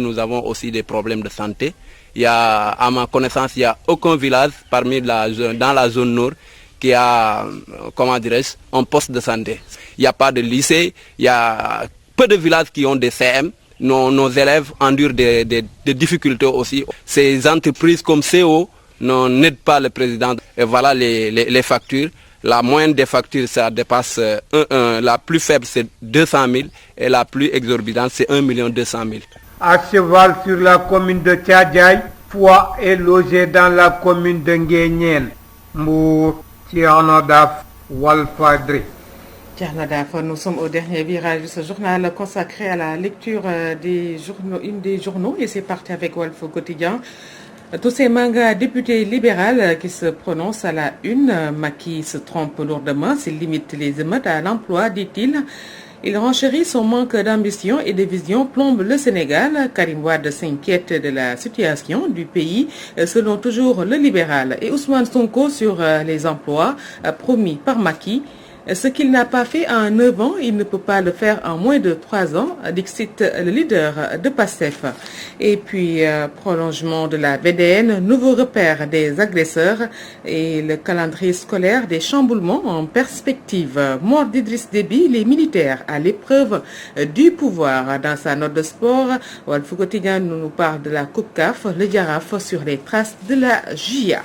Nous avons aussi des problèmes de santé. À ma connaissance, il n'y a aucun village dans la zone nord qui a, un poste de santé. Il n'y a pas de lycée, il y a peu de villages qui ont des CM. Nos élèves endurent des difficultés aussi. Ces entreprises comme CO n'aident pas le président. Et voilà les factures. La moyenne des factures, ça dépasse la plus faible, c'est 200 000 et la plus exorbitante, c'est 1 200 000. À cheval sur la commune de Tchadjaï, Foua est logé dans la commune de Nguyen. Mbour, Tchernodaf, Walfadri. Nous sommes au dernier virage de ce journal consacré à la lecture des journaux et c'est parti avec Walf Quotidien. Tous ces mangas députés libéraux qui se prononcent à la une, Macky se trompe lourdement, s'il limite les émeutes à l'emploi, dit-il. Il renchérit son manque d'ambition et de vision plombe le Sénégal. Karim Wade s'inquiète de la situation du pays, selon toujours le libéral. Et Ousmane Sonko sur les emplois promis par Macky. Ce qu'il n'a pas fait en 9 ans, il ne peut pas le faire en moins de 3 ans, dixit le leader de PASTEF. Et puis, prolongement de la VDN, nouveau repère des agresseurs et le calendrier scolaire des chamboulements en perspective. Mort d'Idriss Déby, les militaires à l'épreuve du pouvoir. Dans sa note de sport, Walf Quotidien nous parle de la Coupe CAF, le Jaraaf sur les traces de la JA.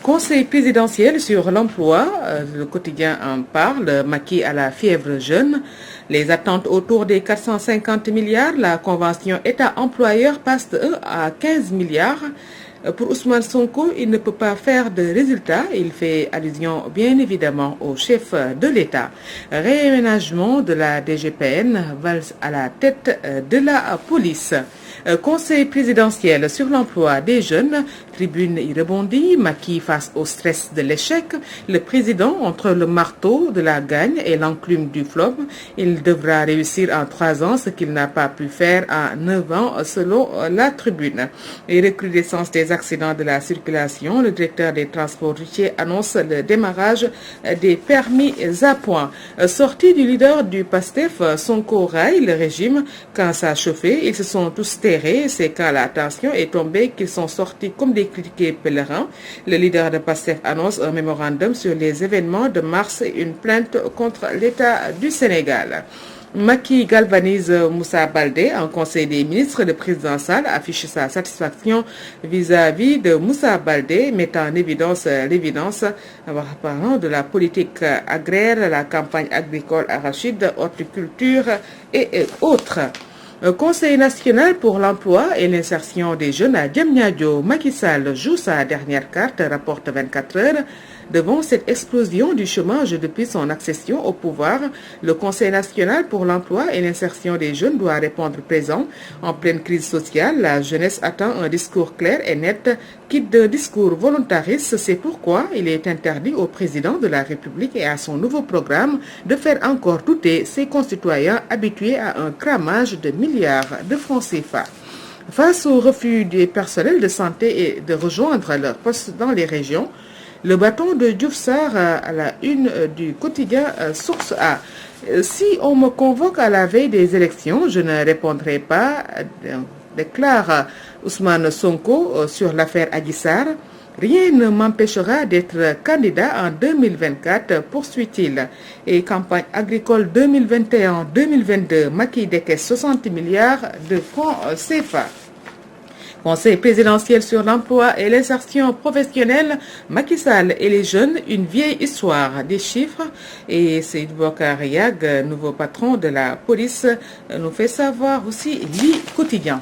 Conseil présidentiel sur l'emploi, le quotidien en parle, Macky à la fièvre jeune. Les attentes autour des 450 milliards, la convention État-employeur passe de 1 à 15 milliards. Pour Ousmane Sonko, il ne peut pas faire de résultats. Il fait allusion bien évidemment au chef de l'État. Réaménagement de la DGPN, Valls à la tête de la police. Conseil présidentiel sur l'emploi des jeunes, Tribune y rebondit, Macky face au stress de l'échec, le président entre le marteau de la gagne et l'enclume du flop. Il devra réussir en 3 ans ce qu'il n'a pas pu faire en 9 ans selon la Tribune. Et recrudescence des accidents de la circulation, le directeur des transports routiers annonce le démarrage des permis à points. Sortie du leader du PASTEF, Sonko raille le régime quand ça a chauffé, ils se sont tous terrés, c'est quand la tension est tombée qu'ils sont sortis comme des critiqués pèlerins. Le leader de PASTEF annonce un mémorandum sur les événements de mars et une plainte contre l'État du Sénégal. Macky galvanise Moussa Baldé en Conseil des ministres. Le président Sall affiche sa satisfaction vis-à-vis de Moussa Baldé, mettant en évidence l'évidence parlant de la politique agraire, la campagne agricole arachide, horticulture et autres. Conseil national pour l'emploi et l'insertion des jeunes à Diamniadio, Macky Sall joue sa dernière carte, rapporte 24 heures. Devant cette explosion du chômage depuis son accession au pouvoir, le Conseil national pour l'emploi et l'insertion des jeunes doit répondre présent. En pleine crise sociale, la jeunesse attend un discours clair et net, quitte d'un discours volontariste. C'est pourquoi il est interdit au président de la République et à son nouveau programme de faire encore douter ses concitoyens habitués à un cramage de milliards de francs CFA. Face au refus des personnels de santé et de rejoindre leur poste dans les régions, le bâton de Diouf Sarr à la une du quotidien Source A. Si on me convoque à la veille des élections, je ne répondrai pas, déclare Ousmane Sonko sur l'affaire Adji Sarr. Rien ne m'empêchera d'être candidat en 2024, poursuit-il. Et campagne agricole 2021-2022, Macky décaisse 60 milliards de francs CFA. Conseil présidentiel sur l'emploi et l'insertion professionnelle, Macky Sall et les jeunes, une vieille histoire, des chiffres. Et c'est Bokar Yag, nouveau patron de la police, nous fait savoir aussi quotidien.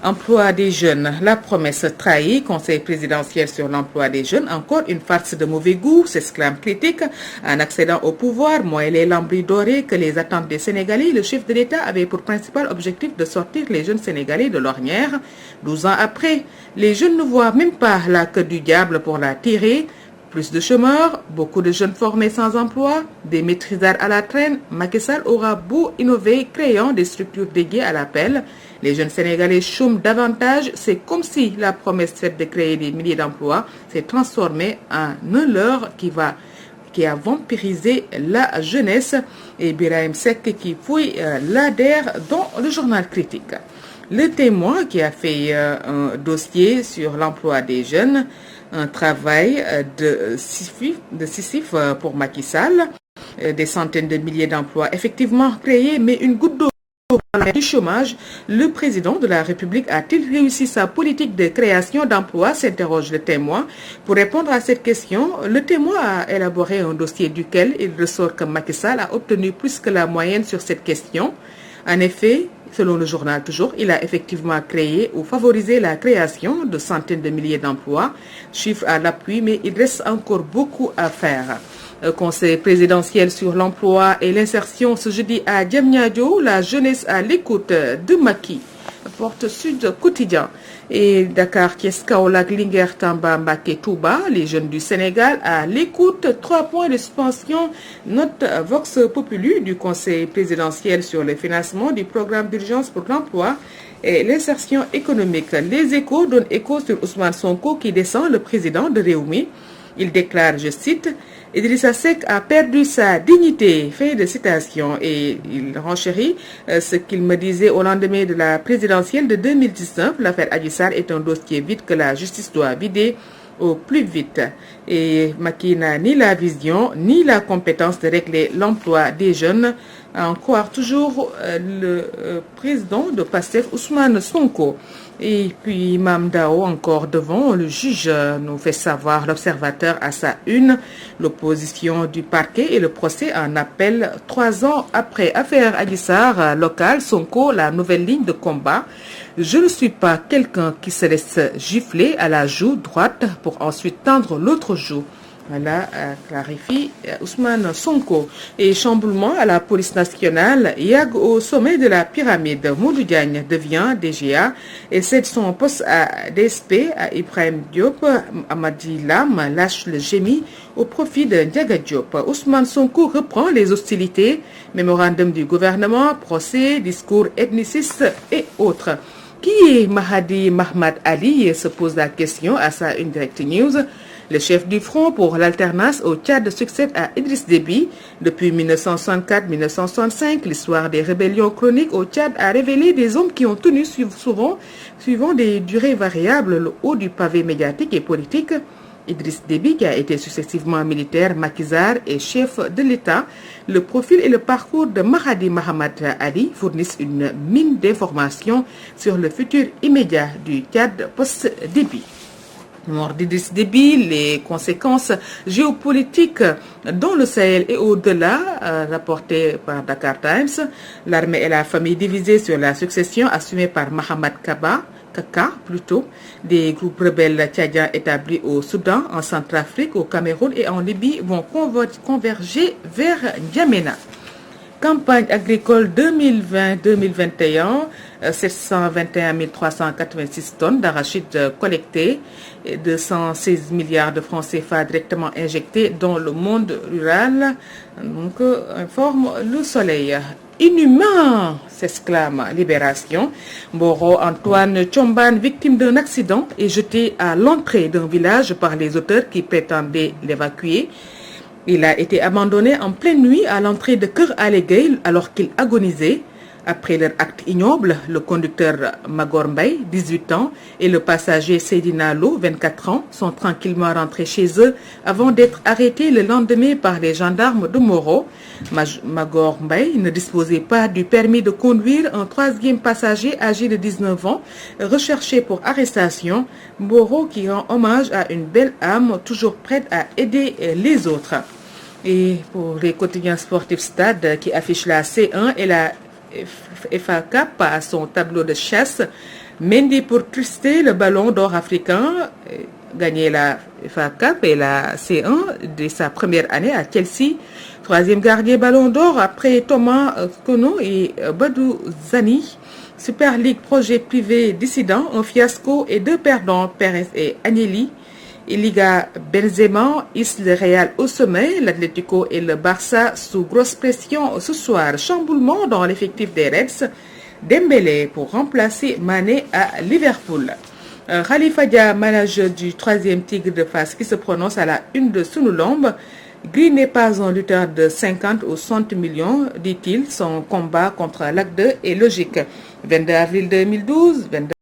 Emploi des jeunes, la promesse trahie, Conseil présidentiel sur l'emploi des jeunes, encore une farce de mauvais goût, s'exclame critique. En accédant au pouvoir, moins les lambris dorés que les attentes des Sénégalais, le chef de l'État avait pour principal objectif de sortir les jeunes Sénégalais de l'ornière. 12 ans après, les jeunes ne voient même pas la queue du diable pour la tirer. Plus de chômeurs, beaucoup de jeunes formés sans emploi, des maîtrisards à la traîne, Macky Sall aura beau innover, créant des structures dédiées à l'appel. Les jeunes Sénégalais chôment davantage. C'est comme si la promesse faite de créer des milliers d'emplois s'est transformée en un leurre qui a vampirisé la jeunesse. Et Birahim Seck qui fouille l'ADER dans le journal critique. Le Témoin qui a fait un dossier sur l'emploi des jeunes, un travail de Sisyphe pour Macky Sall, des centaines de milliers d'emplois effectivement créés, mais une goutte d'eau du chômage. Le président de la République a-t-il réussi sa politique de création d'emplois, s'interroge le Témoin. Pour répondre à cette question, le Témoin a élaboré un dossier duquel il ressort que Macky Sall a obtenu plus que la moyenne sur cette question. En effet, selon le journal toujours, il a effectivement créé ou favorisé la création de centaines de milliers d'emplois, chiffre à l'appui, mais il reste encore beaucoup à faire. Conseil présidentiel sur l'emploi et l'insertion ce jeudi à Diamniadio, la jeunesse à l'écoute de Macky. Porte Sud Quotidien. Et Dakar, Thiès, Kaolack, Linguère, Tamba, Mbacké, Touba, les jeunes du Sénégal à l'écoute. 3 points de suspension. Note Vox Populi du Conseil présidentiel sur le financement du programme d'urgence pour l'emploi et l'insertion économique. Les Échos donnent écho sur Ousmane Sonko qui descend le président de Rewmi. Il déclare, je cite, « Idrissa Seck a perdu sa dignité », fin de citation, et il renchérit ce qu'il me disait au lendemain de la présidentielle de 2019. L'affaire Adji Sarr est un dossier vide que la justice doit vider au plus vite. Et Macky n'a ni la vision ni la compétence de régler l'emploi des jeunes, à en croire toujours le président de PASTEF, Ousmane Sonko. Et puis Imam Dao encore devant le juge, nous fait savoir l'Observateur à sa une. L'opposition du parquet et le procès en appel 3 ans après. Affaire Adji Sarr locale, Sonko, la nouvelle ligne de combat. Je ne suis pas quelqu'un qui se laisse gifler à la joue droite pour ensuite tendre l'autre joue. Voilà, clarifie Ousmane Sonko. Et chamboulement à la police nationale, Yag au sommet de la pyramide. Modou Diagne devient DGA et cède son poste à DSP à Ibrahim Diop. Amadi Lam lâche le génie au profit de Ndiaga Diop. Ousmane Sonko reprend les hostilités. Mémorandum du gouvernement, procès, discours ethniciste et autres. Qui est Mahdi Mahmad Ali, se pose la question à sa une Direct News. Le chef du front pour l'alternance au Tchad succède à Idriss Déby. Depuis 1964-1965, l'histoire des rébellions chroniques au Tchad a révélé des hommes qui ont tenu souvent, suivant des durées variables, le haut du pavé médiatique et politique. Idriss Déby, qui a été successivement militaire, maquisard et chef de l'État. Le profil et le parcours de Mahdi Mohamed Ali fournissent une mine d'informations sur le futur immédiat du Tchad post-Déby. Mort d'Idriss Déby, les conséquences géopolitiques dans le Sahel et au-delà, rapporté par Dakar Times. L'armée et la famille divisées sur la succession assumée par Mohamed Kaka, des groupes rebelles tchadiens établis au Soudan, en Centrafrique, au Cameroun et en Libye vont converger vers N'Djamena. Campagne agricole 2020-2021, 721 386 tonnes d'arachides collectées, 216 milliards de francs CFA directement injectés dans le monde rural. Donc, informe Le Soleil. Inhumain, s'exclame Libération. Mboro Antoine Tchomban, victime d'un accident, est jeté à l'entrée d'un village par les auteurs qui prétendaient l'évacuer. Il a été abandonné en pleine nuit à l'entrée de Keur Alegay alors qu'il agonisait. Après leur acte ignoble, le conducteur Magor Mbaye, 18 ans, et le passager Seydina Lo, 24 ans, sont tranquillement rentrés chez eux avant d'être arrêtés le lendemain par les gendarmes de Moro. Magor Mbaye ne disposait pas du permis de conduire. Un 3e passager âgé de 19 ans, recherché pour arrestation. Moro qui rend hommage à une belle âme toujours prête à aider les autres. Et pour les quotidiens sportifs Stade qui affichent la C1 et la FA Cup à son tableau de chasse, Mendy pour truster le ballon d'or africain, gagner la FA Cup et la C1 de sa première année à Chelsea. 3e gardien ballon d'or après Thomas Kono et Badou Zani. Super League projet privé dissident, un fiasco et 2 perdants, Perez et Agnelli. Et Liga Benzema hisse le Real au sommet, l'Atlético et le Barça sous grosse pression ce soir. Chamboulement dans l'effectif des Reds, Dembélé pour remplacer Mané à Liverpool. Khalifa Dia, manager du 3e Tigre de Fass, qui se prononce à la une de Sunulombe. Gris n'est pas un lutteur de 50 ou 60 millions, dit-il. Son combat contre l'AC2 est logique. 22 avril 2012, 22